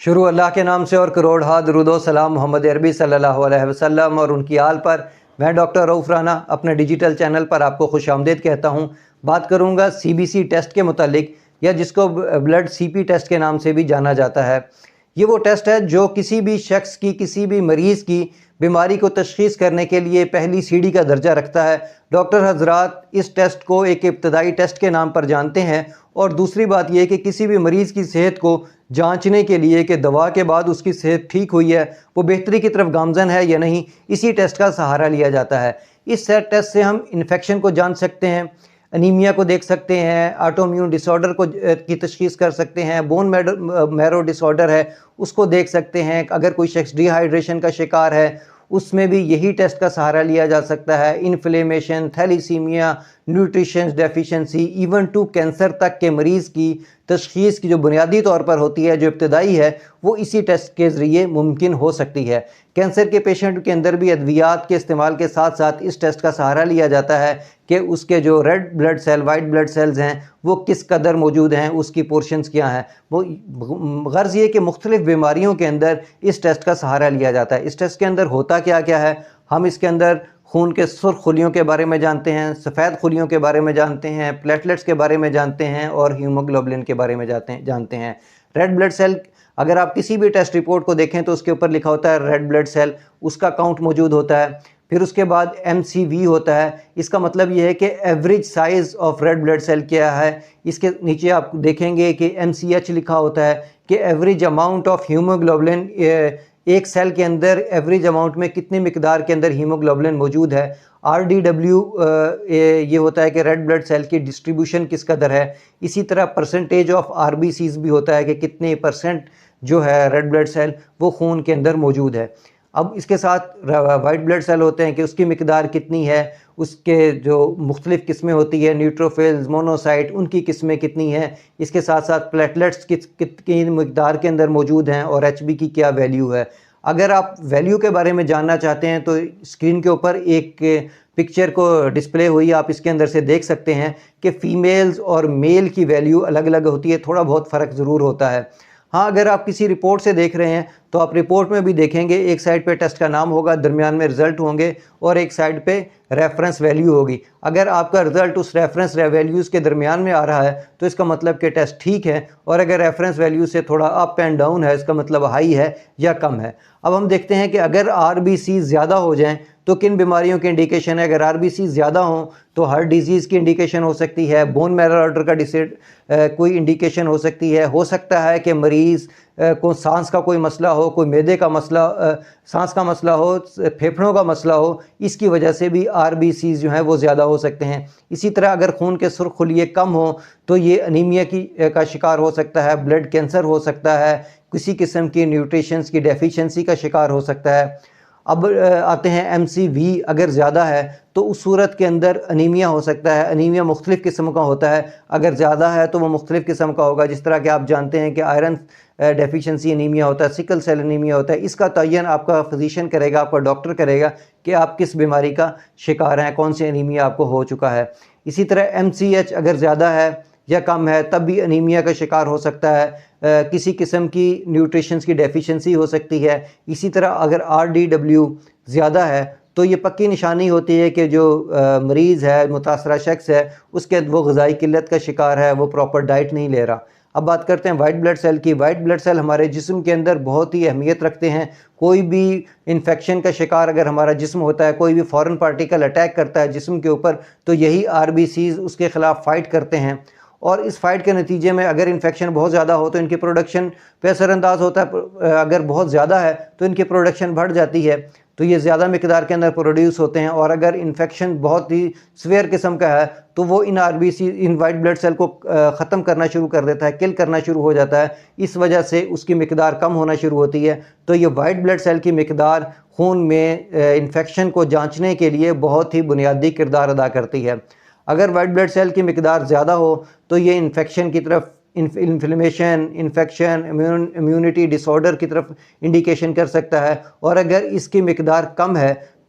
शुरू अल्लाह के नाम से और करोड़ हा दरूदो सलाम मोहम्मद अरबी सल्लल्लाहु अलैहि वसल्लम और उनकी आल पर। मैं डॉक्टर रऊफ़ राना अपने डिजिटल चैनल पर आपको खुशामदीद कहता हूँ। बात करूँगा सीबीसी टेस्ट के मुतालिक, या जिसको ब्लड सीपी टेस्ट के नाम से भी जाना जाता है। ये वो टेस्ट है जो किसी भी शख्स की, किसी भी मरीज़ की बीमारी को तशख़ीस करने के लिए पहली सीढ़ी का दर्जा रखता है। डॉक्टर हज़रात इस टेस्ट को एक इब्तदाई टेस्ट के नाम पर जानते हैं। और दूसरी बात यह कि किसी भी मरीज़ की सेहत को जांचने के लिए कि दवा के बाद उसकी सेहत ठीक हुई है, वो बेहतरी की तरफ गामज़न है या नहीं, इसी टेस्ट का सहारा लिया जाता है। इस टेस्ट से हम इन्फेक्शन को जान सकते हैं, अनीमिया को देख सकते हैं, ऑटोइम्यून डिसऑर्डर को की तशख़ीस कर सकते हैं, बोन मैरो डिसऑर्डर है उसको देख सकते हैं। अगर कोई शख्स डिहाइड्रेशन का शिकार है उसमें भी यही टेस्ट का सहारा लिया जा सकता है। Inflammation, thalassemia, nutrition deficiency, even to cancer तक के मरीज़ की तशख़ीस की जो बुनियादी तौर पर होती है, जो इब्तदाई है, वो इसी टेस्ट के ज़रिए मुमकिन हो सकती है। कैंसर के पेशेंट के अंदर भी अद्वियात के इस्तेमाल के साथ साथ इस टेस्ट का सहारा लिया जाता है कि उसके जो red blood cell, white blood cells हैं, वो किस कदर मौजूद हैं, उसकी पोर्शंस क्या हैं। वो गर्ज़ ये कि मुख्तलिफ़ बीमारियों के अंदर इस टेस्ट का सहारा लिया जाता है। इस टेस्ट के अंदर होता क्या क्या है, हम इसके अंदर खून के सुर्ख खुलियों के बारे में जानते हैं, सफ़ेद खुलियों के बारे में जानते हैं, प्लेटलेट्स के बारे में जानते हैं और हीमोग्लोबिन के बारे में जानते हैं। रेड ब्लड सेल, अगर आप किसी भी टेस्ट रिपोर्ट को देखें तो उसके ऊपर लिखा होता है रेड ब्लड सेल, उसका काउंट मौजूद होता है। फिर उसके बाद MCV होता है, इसका मतलब ये है कि average size of red blood cell क्या है। इसके नीचे आप देखेंगे कि MCH लिखा होता है कि एवरेज अमाउंट ऑफ हीमोग्लोबिन, एक सेल के अंदर एवरेज अमाउंट में कितनी मिकदार के अंदर हीमोग्लोबिन मौजूद है। RDW ये होता है कि रेड ब्लड सेल की डिस्ट्रीब्यूशन किस कदर है। इसी तरह परसेंटेज ऑफ RBCs भी होता है कि कितने परसेंट जो है रेड ब्लड सेल वो खून के अंदर मौजूद है। अब इसके साथ वाइट ब्लड सेल होते हैं कि उसकी मिकदार कितनी है, उसके जो मुख्तलिफ़ किस्में होती है, न्यूट्रोफिल्स, मोनोसाइट, उनकी किस्में कितनी हैं। इसके साथ साथ प्लेटलेट्स कितनी मिकदार के अंदर मौजूद हैं और HB की क्या वैल्यू है। अगर आप वैल्यू के बारे में जानना चाहते हैं तो स्क्रीन के ऊपर एक पिक्चर को डिस्प्ले हुई, आप इसके अंदर से देख सकते हैं कि फ़ीमेल्स और मेल की वैल्यू अलग अलग होती है, थोड़ा बहुत फ़र्क ज़रूर होता है। हाँ, अगर आप किसी रिपोर्ट से देख रहे हैं तो आप रिपोर्ट में भी देखेंगे, एक साइड पे टेस्ट का नाम होगा, दरमियान में रिज़ल्ट होंगे और एक साइड पे रेफरेंस वैल्यू होगी। अगर आपका रिज़ल्ट उस रेफरेंस वैल्यूज़ के दरमियान में आ रहा है तो इसका मतलब कि टेस्ट ठीक है, और अगर रेफरेंस वैल्यू से थोड़ा अप एंड डाउन है, इसका मतलब हाई है या कम है। अब हम देखते हैं कि अगर RBC ज़्यादा हो जाएँ तो किन बीमारियों की इंडिकेशन है। अगर RBC ज़्यादा हों तो हार्ट डिजीज़ की इंडिकेशन हो सकती है, बोन मैरो ऑर्डर का कोई इंडिकेशन हो सकती है। हो सकता है कि मरीज़ को सांस का कोई मसला हो, कोई मैदे का मसला, सांस का मसला हो, फेफड़ों का मसला हो, इसकी वजह से भी RBCs जो हैं वो ज़्यादा हो सकते हैं। इसी तरह अगर खून के सुर्ख खुलिये कम हो तो ये अनीमिया का शिकार हो सकता है, ब्लड कैंसर हो सकता है, किसी किस्म की न्यूट्रिशंस की डेफिशिएंसी का शिकार हो सकता है। अब आते हैं MCV, अगर ज़्यादा है तो उस सूरत के अंदर अनीमिया हो सकता है। अनीमिया मुख्तलिफ़ किस्म का होता है, अगर ज़्यादा है तो वो मुख्तलिफ़ किस्म का होगा। जिस तरह कि आप जानते हैं कि आयरन डेफिशिएंसी अनीमिया होता है, सिकल सेल अनीमिया होता है। इसका तयन आपका फिजिशियन करेगा, आपका डॉक्टर करेगा कि आप किस बीमारी का शिकार हैं, कौन सी अनीमिया आपको हो चुका है। इसी तरह MCH अगर ज़्यादा है या कम है तब भी अनीमिया का शिकार हो सकता है, किसी किस्म की न्यूट्रिशंस की डेफिशिएंसी हो सकती है। इसी तरह अगर RDW ज़्यादा है तो ये पक्की निशानी होती है कि जो मरीज़ है, मुतासरा शख्स है, उसके वो ग़िज़ाई किल्लत का शिकार है, वो प्रॉपर डाइट नहीं ले रहा। अब बात करते हैं वाइट ब्लड सेल की। वाइट ब्लड सेल हमारे जिस्म के अंदर बहुत ही अहमियत रखते हैं। कोई भी इन्फेक्शन का शिकार अगर हमारा जिस्म होता है, कोई भी फॉरेन पार्टिकल अटैक करता है जिस्म के ऊपर, तो यही RBCs उसके ख़िलाफ़ फ़ाइट करते हैं। और इस फाइट के नतीजे में अगर इन्फेक्शन बहुत ज़्यादा हो तो इनकी प्रोडक्शन पे असरअंदाज होता है। अगर बहुत ज़्यादा है तो इनकी प्रोडक्शन बढ़ जाती है, तो ये ज़्यादा मिकदार के अंदर प्रोड्यूस होते हैं। और अगर इन्फेक्शन बहुत ही सीवियर किस्म का है तो वो इन RBC, इन वाइट ब्लड सेल को ख़त्म करना शुरू कर देता है, किल करना शुरू हो जाता है। इस वजह से उसकी मिकदार कम होना शुरू होती है। तो ये वाइट ब्लड सेल की मिकदार खून में इन्फेक्शन को जाँचने के लिए बहुत ही बुनियादी किरदार अदा करती है। अगर वाइट ब्लड सेल की मिकदार ज़्यादा हो तो ये इन्फेक्शन की तरफ, इन्फ्लेमेशन, इन्फेक्शन, इम्यूनिटी डिसऑर्डर की तरफ इंडिकेशन कर सकता है। और अगर इसकी मिकदार कम है